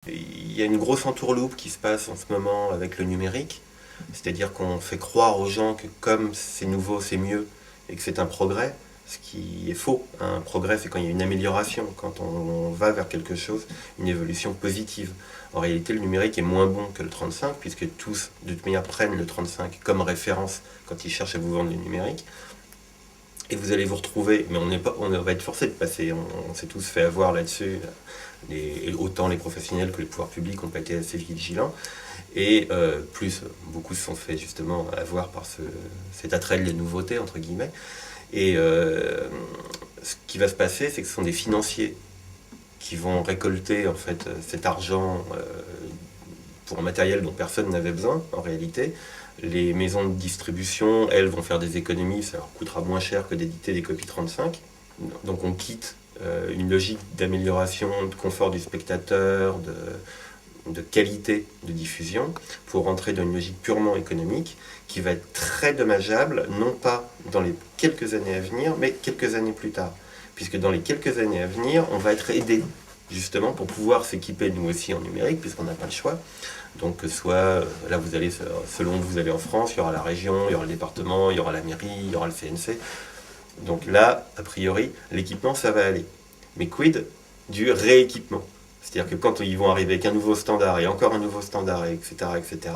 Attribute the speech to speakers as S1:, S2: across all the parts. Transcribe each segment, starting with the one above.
S1: Il y a une grosse entourloupe qui se passe en ce moment avec le numérique, c'est-à-dire qu'on fait croire aux gens que comme c'est nouveau, c'est mieux et que c'est un progrès, ce qui est faux. Un progrès, c'est quand il y a une amélioration, quand on va vers quelque chose, une évolution positive. En réalité, le numérique est moins bon que le 35, puisque tous, de toute manière, prennent le 35 comme référence quand ils cherchent à vous vendre le numérique. Et vous allez vous retrouver, mais on va être forcé de passer, on s'est tous fait avoir là-dessus, autant les professionnels que les pouvoirs publics ont pas été assez vigilants, et beaucoup se sont fait justement avoir par cet attrait de la nouveauté, entre guillemets, et ce qui va se passer, c'est que ce sont des financiers qui vont récolter en fait cet argent pour un matériel dont personne n'avait besoin en réalité. Les maisons de distribution, elles, vont faire des économies, ça leur coûtera moins cher que d'éditer des copies 35. Donc on quitte une logique d'amélioration, de confort du spectateur, de qualité de diffusion, pour rentrer dans une logique purement économique qui va être très dommageable, non pas dans les quelques années à venir, mais quelques années plus tard. Puisque dans les quelques années à venir, on va être aidé justement pour pouvoir s'équiper nous aussi en numérique, puisqu'on n'a pas le choix. Donc soit, là vous allez, selon où vous allez en France, il y aura la région, il y aura le département, il y aura la mairie, il y aura le CNC. Donc là, a priori, l'équipement, ça va aller. Mais quid du rééquipement? C'est-à-dire que quand ils vont arriver avec un nouveau standard, et encore un nouveau standard, etc., etc.,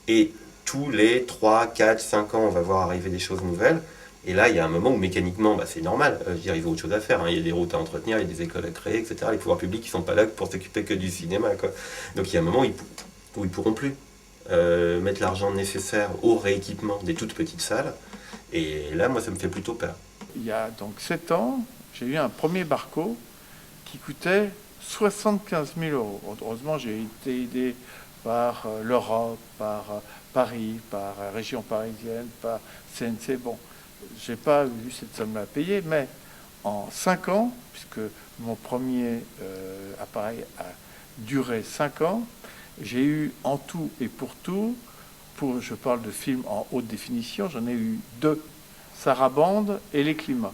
S1: et tous les 3, 4, 5 ans, on va voir arriver des choses nouvelles, et là, il y a un moment où mécaniquement, c'est normal. Je veux dire, il y a autre chose à faire. Il y a des routes à entretenir, il y a des écoles à créer, etc. Les pouvoirs publics, ils ne sont pas là pour s'occuper que du cinéma, quoi. Donc il y a un moment où ils ne pourront plus mettre l'argent nécessaire au rééquipement des toutes petites salles. Et là, moi, ça me fait plutôt peur.
S2: Il y a donc 7 ans, j'ai eu un premier Barco qui coûtait 75 000 euros. Heureusement, j'ai été aidé par l'Europe, par Paris, par la région parisienne, par CNC. Bon, j'ai pas eu cette somme-là à payer, mais en 5 ans, puisque mon premier appareil a duré 5 ans, j'ai eu en tout et pour tout, je parle de films en haute définition, j'en ai eu 2, Sarabande et Les Climats.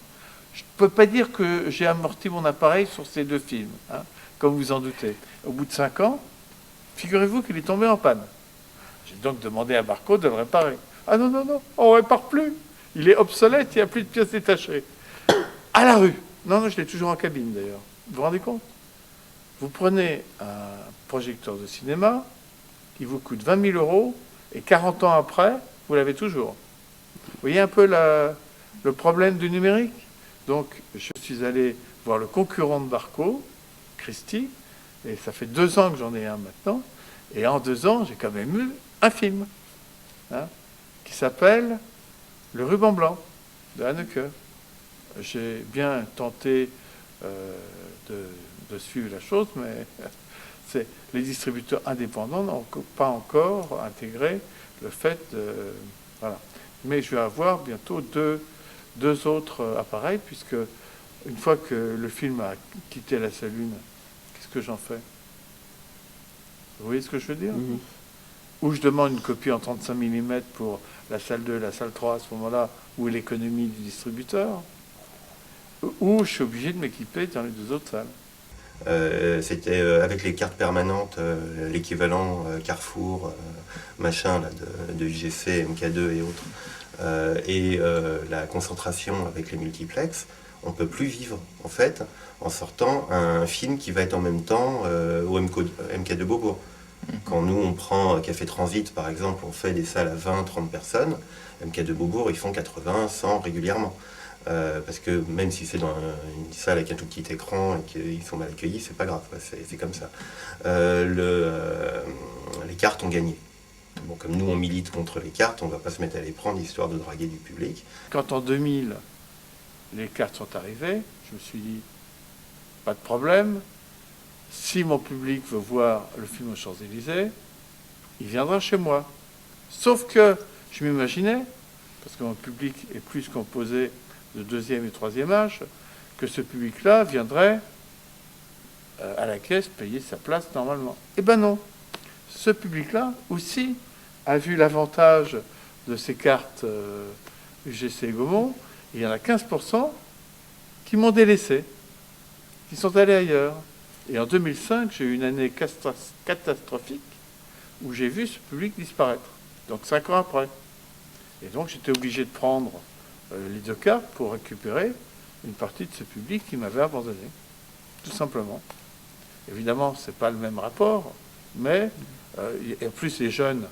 S2: Je ne peux pas dire que j'ai amorti mon appareil sur ces 2 films, hein, comme vous en doutez. Au bout de 5 ans, figurez-vous qu'il est tombé en panne. J'ai donc demandé à Barco de le réparer. Ah non, non, non, on ne répare plus. Il est obsolète, il n'y a plus de pièces détachées. À la rue. Non, non, je l'ai toujours en cabine d'ailleurs. Vous vous rendez compte? Vous prenez un projecteur de cinéma qui vous coûte 20 000 euros et 40 ans après, vous l'avez toujours. Vous voyez un peu le problème du numérique? Donc, je suis allé voir le concurrent de Barco, Christie, et ça fait 2 ans que j'en ai un maintenant. Et en 2 ans, j'ai quand même eu un film, hein, qui s'appelle Le ruban blanc de Haneke. J'ai bien tenté de suivre la chose, mais les distributeurs indépendants n'ont pas encore intégré le fait de... Voilà. Mais je vais avoir bientôt deux autres appareils, puisque une fois que le film a quitté la salle 1, qu'est-ce que j'en fais? Vous voyez ce que je veux dire? Ou je demande une copie en 35 mm pour la salle 2, la salle 3 à ce moment-là, où est l'économie du distributeur, ou je suis obligé de m'équiper dans les 2 autres salles.
S1: C'était avec les cartes permanentes, l'équivalent Carrefour, machin, là, de UGC, MK2 et autres, et la concentration avec les multiplex, on ne peut plus vivre, en fait, en sortant un film qui va être en même temps au MK2 Beaubourg. Quand nous, on prend Café Transit, par exemple, on fait des salles à 20, 30 personnes, MK2 Beaubourg, ils font 80, 100 régulièrement. Parce que même si c'est dans une salle avec un tout petit écran et qu'ils sont mal accueillis, c'est pas grave, c'est comme ça. Les cartes ont gagné. Bon, comme nous on milite contre les cartes, on ne va pas se mettre à les prendre histoire de draguer du public.
S2: Quand en 2000, les cartes sont arrivées, je me suis dit, pas de problème, si mon public veut voir le film aux Champs-Élysées, il viendra chez moi. Sauf que je m'imaginais, parce que mon public est plus composé de 2e et 3e âge, que ce public-là viendrait à la caisse payer sa place normalement. Eh ben non. Ce public-là aussi a vu l'avantage de ces cartes UGC et Gaumont. Il y en a 15% qui m'ont délaissé, qui sont allés ailleurs. Et en 2005, j'ai eu une année catastrophique où j'ai vu ce public disparaître. Donc 5 ans après. Et donc j'étais obligé de prendre les 2 cartes pour récupérer une partie de ce public qui m'avait abandonné. Tout simplement. Évidemment, ce n'est pas le même rapport, mais en plus les jeunes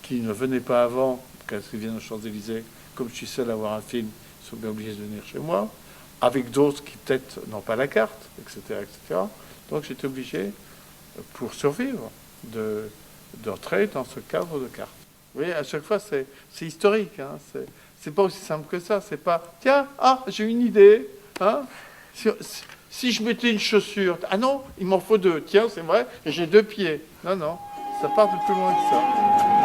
S2: qui ne venaient pas avant, quand ils viennent aux Champs-Élysées, comme je suis seul à voir un film, ils sont bien obligés de venir chez moi, avec d'autres qui peut-être n'ont pas la carte, etc., etc. Donc j'étais obligé, pour survivre, d'entrer dans ce cadre de carte. Vous voyez, à chaque fois, c'est historique. Hein, c'est pas aussi simple que ça. C'est pas, tiens, j'ai une idée. Hein, si je mettais une chaussure, ah non, il m'en faut 2. Tiens, c'est vrai, j'ai 2 pieds. Non, non, ça part de plus loin que ça.